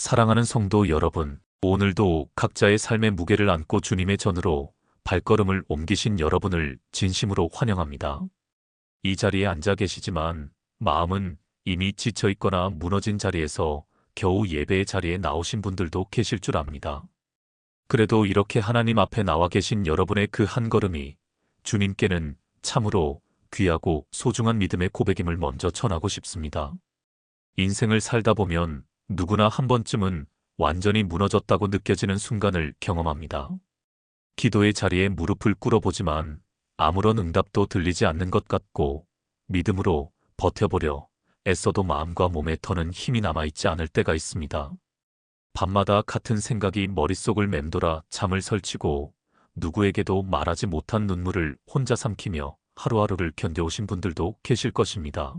사랑하는 성도 여러분, 오늘도 각자의 삶의 무게를 안고 주님의 전으로 발걸음을 옮기신 여러분을 진심으로 환영합니다. 이 자리에 앉아 계시지만 마음은 이미 지쳐 있거나 무너진 자리에서 겨우 예배의 자리에 나오신 분들도 계실 줄 압니다. 그래도 이렇게 하나님 앞에 나와 계신 여러분의 그 한 걸음이 주님께는 참으로 귀하고 소중한 믿음의 고백임을 먼저 전하고 싶습니다. 인생을 살다 보면 누구나 한 번쯤은 완전히 무너졌다고 느껴지는 순간을 경험합니다. 기도의 자리에 무릎을 꿇어보지만 아무런 응답도 들리지 않는 것 같고 믿음으로 버텨보려 애써도 마음과 몸에 더는 힘이 남아있지 않을 때가 있습니다. 밤마다 같은 생각이 머릿속을 맴돌아 잠을 설치고 누구에게도 말하지 못한 눈물을 혼자 삼키며 하루하루를 견뎌오신 분들도 계실 것입니다.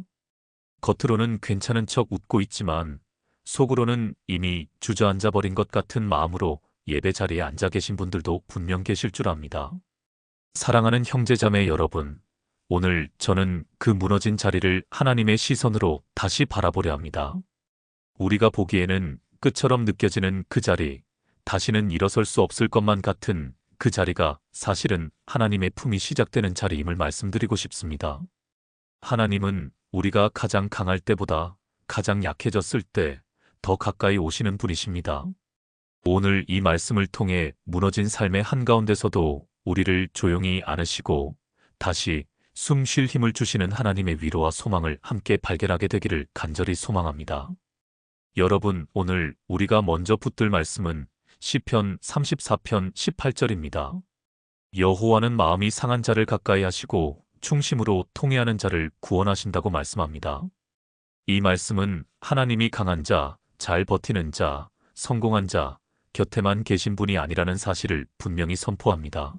겉으로는 괜찮은 척 웃고 있지만 속으로는 이미 주저앉아 버린 것 같은 마음으로 예배 자리에 앉아 계신 분들도 분명 계실 줄 압니다. 사랑하는 형제자매 여러분, 오늘 저는 그 무너진 자리를 하나님의 시선으로 다시 바라보려 합니다. 우리가 보기에는 끝처럼 느껴지는 그 자리, 다시는 일어설 수 없을 것만 같은 그 자리가 사실은 하나님의 품이 시작되는 자리임을 말씀드리고 싶습니다. 하나님은 우리가 가장 강할 때보다 가장 약해졌을 때 더 가까이 오시는 분이십니다. 오늘 이 말씀을 통해 무너진 삶의 한가운데서도 우리를 조용히 안으시고 다시 숨 쉴 힘을 주시는 하나님의 위로와 소망을 함께 발견하게 되기를 간절히 소망합니다. 여러분, 오늘 우리가 먼저 붙들 말씀은 시편 34편 18절입니다. 여호와는 마음이 상한 자를 가까이 하시고 충심으로 통회하는 자를 구원하신다고 말씀합니다. 이 말씀은 하나님이 강한 자, 잘 버티는 자, 성공한 자, 곁에만 계신 분이 아니라는 사실을 분명히 선포합니다.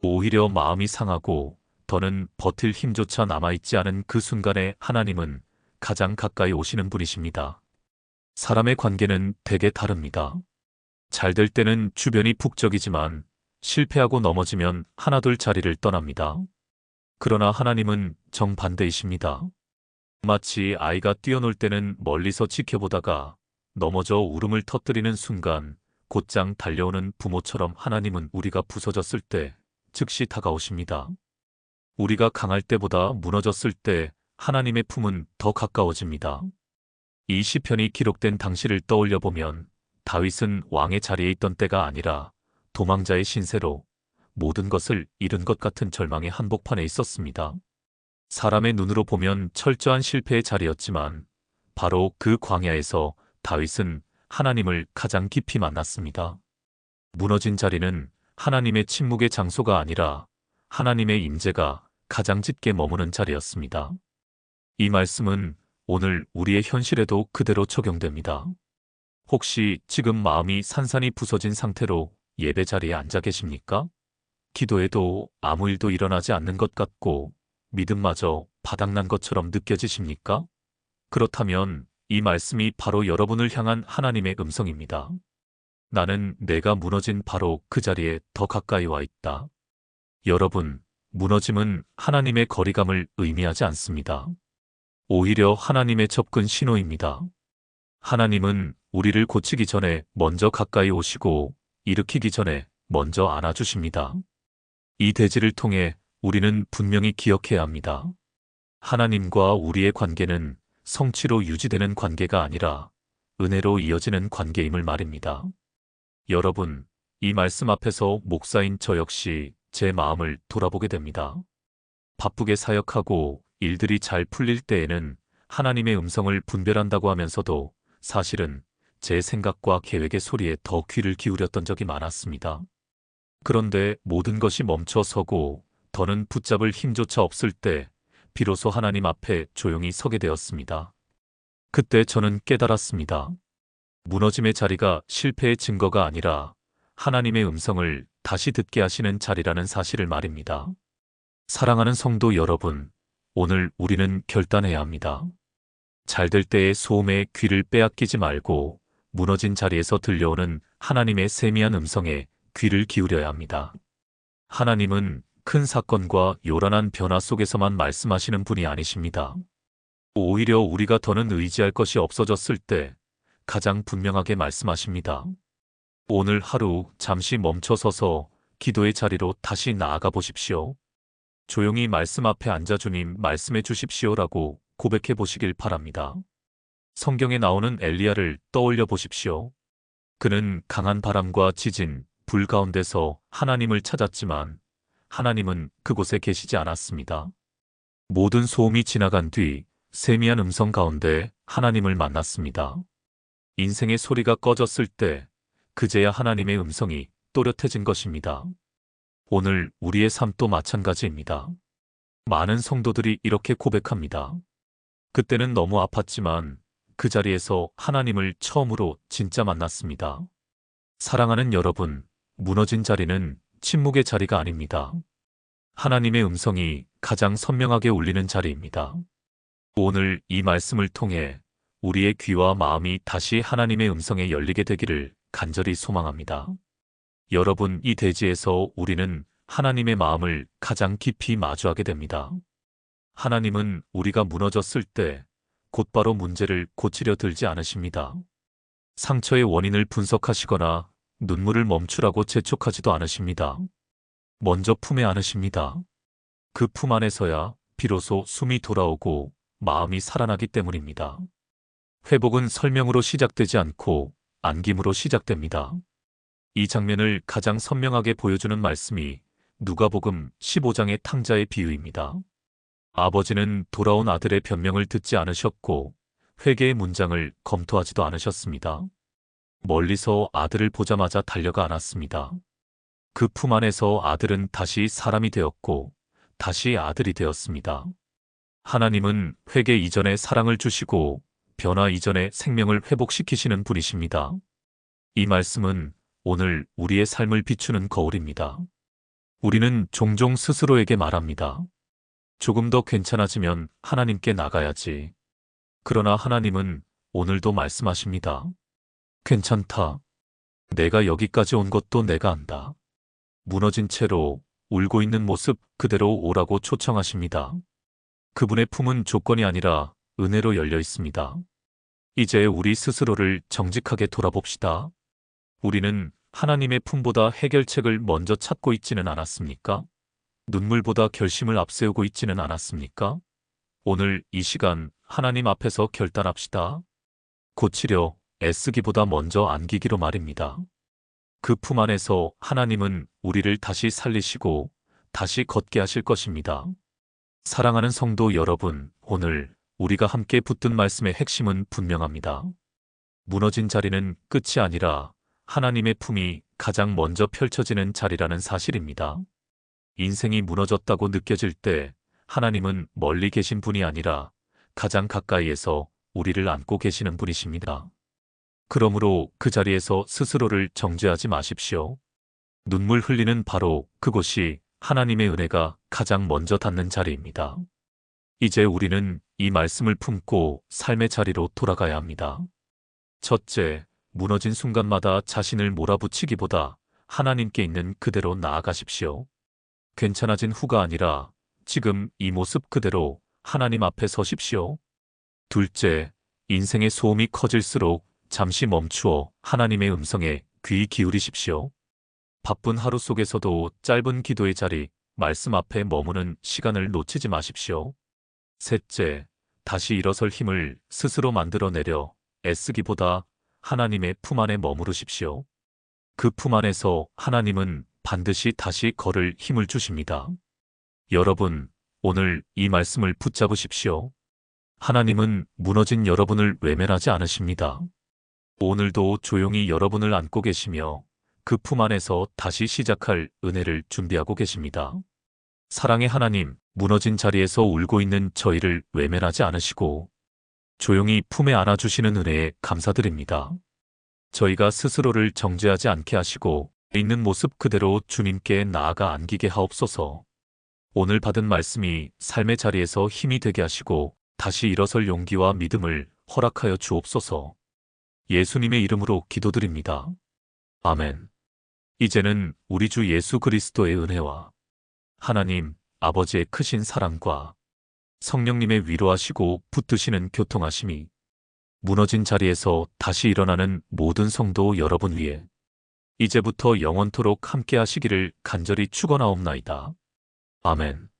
오히려 마음이 상하고 더는 버틸 힘조차 남아있지 않은 그 순간에 하나님은 가장 가까이 오시는 분이십니다. 사람의 관계는 대개 다릅니다. 잘 될 때는 주변이 북적이지만 실패하고 넘어지면 하나둘 자리를 떠납니다. 그러나 하나님은 정반대이십니다. 마치 아이가 뛰어놀 때는 멀리서 지켜보다가 넘어져 울음을 터뜨리는 순간 곧장 달려오는 부모처럼 하나님은 우리가 부서졌을 때 즉시 다가오십니다. 우리가 강할 때보다 무너졌을 때 하나님의 품은 더 가까워집니다. 이 시편이 기록된 당시를 떠올려 보면 다윗은 왕의 자리에 있던 때가 아니라 도망자의 신세로 모든 것을 잃은 것 같은 절망의 한복판에 있었습니다. 사람의 눈으로 보면 철저한 실패의 자리였지만 바로 그 광야에서 다윗은 하나님을 가장 깊이 만났습니다. 무너진 자리는 하나님의 침묵의 장소가 아니라 하나님의 임재가 가장 짙게 머무는 자리였습니다. 이 말씀은 오늘 우리의 현실에도 그대로 적용됩니다. 혹시 지금 마음이 산산이 부서진 상태로 예배 자리에 앉아 계십니까? 기도해도 아무 일도 일어나지 않는 것 같고 믿음마저 바닥난 것처럼 느껴지십니까? 그렇다면 이 말씀이 바로 여러분을 향한 하나님의 음성입니다. 나는 내가 무너진 바로 그 자리에 더 가까이 와 있다. 여러분, 무너짐은 하나님의 거리감을 의미하지 않습니다. 오히려 하나님의 접근 신호입니다. 하나님은 우리를 고치기 전에 먼저 가까이 오시고 일으키기 전에 먼저 안아주십니다. 이 대지를 통해 우리는 분명히 기억해야 합니다. 하나님과 우리의 관계는 성취로 유지되는 관계가 아니라 은혜로 이어지는 관계임을 말입니다. 여러분, 이 말씀 앞에서 목사인 저 역시 제 마음을 돌아보게 됩니다. 바쁘게 사역하고 일들이 잘 풀릴 때에는 하나님의 음성을 분별한다고 하면서도 사실은 제 생각과 계획의 소리에 더 귀를 기울였던 적이 많았습니다. 그런데 모든 것이 멈춰서고 더는 붙잡을 힘조차 없을 때 비로소 하나님 앞에 조용히 서게 되었습니다. 그때 저는 깨달았습니다. 무너짐의 자리가 실패의 증거가 아니라 하나님의 음성을 다시 듣게 하시는 자리라는 사실을 말입니다. 사랑하는 성도 여러분, 오늘 우리는 결단해야 합니다. 잘 될 때의 소음에 귀를 빼앗기지 말고 무너진 자리에서 들려오는 하나님의 세미한 음성에 귀를 기울여야 합니다. 하나님은 큰 사건과 요란한 변화 속에서만 말씀하시는 분이 아니십니다. 오히려 우리가 더는 의지할 것이 없어졌을 때 가장 분명하게 말씀하십니다. 오늘 하루 잠시 멈춰서서 기도의 자리로 다시 나아가 보십시오. 조용히 말씀 앞에 앉아 주님 말씀해 주십시오라고 고백해 보시길 바랍니다. 성경에 나오는 엘리야를 떠올려 보십시오. 그는 강한 바람과 지진, 불 가운데서 하나님을 찾았지만 하나님은 그곳에 계시지 않았습니다. 모든 소음이 지나간 뒤 세미한 음성 가운데 하나님을 만났습니다. 인생의 소리가 꺼졌을 때 그제야 하나님의 음성이 또렷해진 것입니다. 오늘 우리의 삶도 마찬가지입니다. 많은 성도들이 이렇게 고백합니다. 그때는 너무 아팠지만 그 자리에서 하나님을 처음으로 진짜 만났습니다. 사랑하는 여러분, 무너진 자리는 침묵의 자리가 아닙니다. 하나님의 음성이 가장 선명하게 울리는 자리입니다. 오늘 이 말씀을 통해 우리의 귀와 마음이 다시 하나님의 음성에 열리게 되기를 간절히 소망합니다. 여러분, 이 대지에서 우리는 하나님의 마음을 가장 깊이 마주하게 됩니다. 하나님은 우리가 무너졌을 때 곧바로 문제를 고치려 들지 않으십니다. 상처의 원인을 분석하시거나 눈물을 멈추라고 재촉하지도 않으십니다. 먼저 품에 안으십니다. 그 품 안에서야 비로소 숨이 돌아오고 마음이 살아나기 때문입니다. 회복은 설명으로 시작되지 않고 안김으로 시작됩니다. 이 장면을 가장 선명하게 보여주는 말씀이 누가복음 15장의 탕자의 비유입니다. 아버지는 돌아온 아들의 변명을 듣지 않으셨고 회개의 문장을 검토하지도 않으셨습니다. 멀리서 아들을 보자마자 달려가 안았습니다. 그 품 안에서 아들은 다시 사람이 되었고 다시 아들이 되었습니다. 하나님은 회개 이전에 사랑을 주시고 변화 이전에 생명을 회복시키시는 분이십니다. 이 말씀은 오늘 우리의 삶을 비추는 거울입니다. 우리는 종종 스스로에게 말합니다. 조금 더 괜찮아지면 하나님께 나가야지. 그러나 하나님은 오늘도 말씀하십니다. 괜찮다. 내가 여기까지 온 것도 내가 안다. 무너진 채로 울고 있는 모습 그대로 오라고 초청하십니다. 그분의 품은 조건이 아니라 은혜로 열려 있습니다. 이제 우리 스스로를 정직하게 돌아봅시다. 우리는 하나님의 품보다 해결책을 먼저 찾고 있지는 않았습니까? 눈물보다 결심을 앞세우고 있지는 않았습니까? 오늘 이 시간 하나님 앞에서 결단합시다. 고치려 애쓰기보다 먼저 안기기로 말입니다. 그 품 안에서 하나님은 우리를 다시 살리시고 다시 걷게 하실 것입니다. 사랑하는 성도 여러분, 오늘 우리가 함께 붙든 말씀의 핵심은 분명합니다. 무너진 자리는 끝이 아니라 하나님의 품이 가장 먼저 펼쳐지는 자리라는 사실입니다. 인생이 무너졌다고 느껴질 때 하나님은 멀리 계신 분이 아니라 가장 가까이에서 우리를 안고 계시는 분이십니다. 그러므로 그 자리에서 스스로를 정죄하지 마십시오. 눈물 흘리는 바로 그곳이 하나님의 은혜가 가장 먼저 닿는 자리입니다. 이제 우리는 이 말씀을 품고 삶의 자리로 돌아가야 합니다. 첫째, 무너진 순간마다 자신을 몰아붙이기보다 하나님께 있는 그대로 나아가십시오. 괜찮아진 후가 아니라 지금 이 모습 그대로 하나님 앞에 서십시오. 둘째, 인생의 소음이 커질수록 잠시 멈추어 하나님의 음성에 귀 기울이십시오. 바쁜 하루 속에서도 짧은 기도의 자리, 말씀 앞에 머무는 시간을 놓치지 마십시오. 셋째, 다시 일어설 힘을 스스로 만들어내려 애쓰기보다 하나님의 품 안에 머무르십시오. 그 품 안에서 하나님은 반드시 다시 걸을 힘을 주십니다. 여러분, 오늘 이 말씀을 붙잡으십시오. 하나님은 무너진 여러분을 외면하지 않으십니다. 오늘도 조용히 여러분을 안고 계시며 그 품 안에서 다시 시작할 은혜를 준비하고 계십니다. 사랑의 하나님, 무너진 자리에서 울고 있는 저희를 외면하지 않으시고 조용히 품에 안아주시는 은혜에 감사드립니다. 저희가 스스로를 정죄하지 않게 하시고 있는 모습 그대로 주님께 나아가 안기게 하옵소서. 오늘 받은 말씀이 삶의 자리에서 힘이 되게 하시고 다시 일어설 용기와 믿음을 허락하여 주옵소서. 예수님의 이름으로 기도드립니다. 아멘. 이제는 우리 주 예수 그리스도의 은혜와 하나님 아버지의 크신 사랑과 성령님의 위로하시고 붙드시는 교통하심이 무너진 자리에서 다시 일어나는 모든 성도 여러분 위해 이제부터 영원토록 함께 하시기를 간절히 축원하옵나이다. 아멘.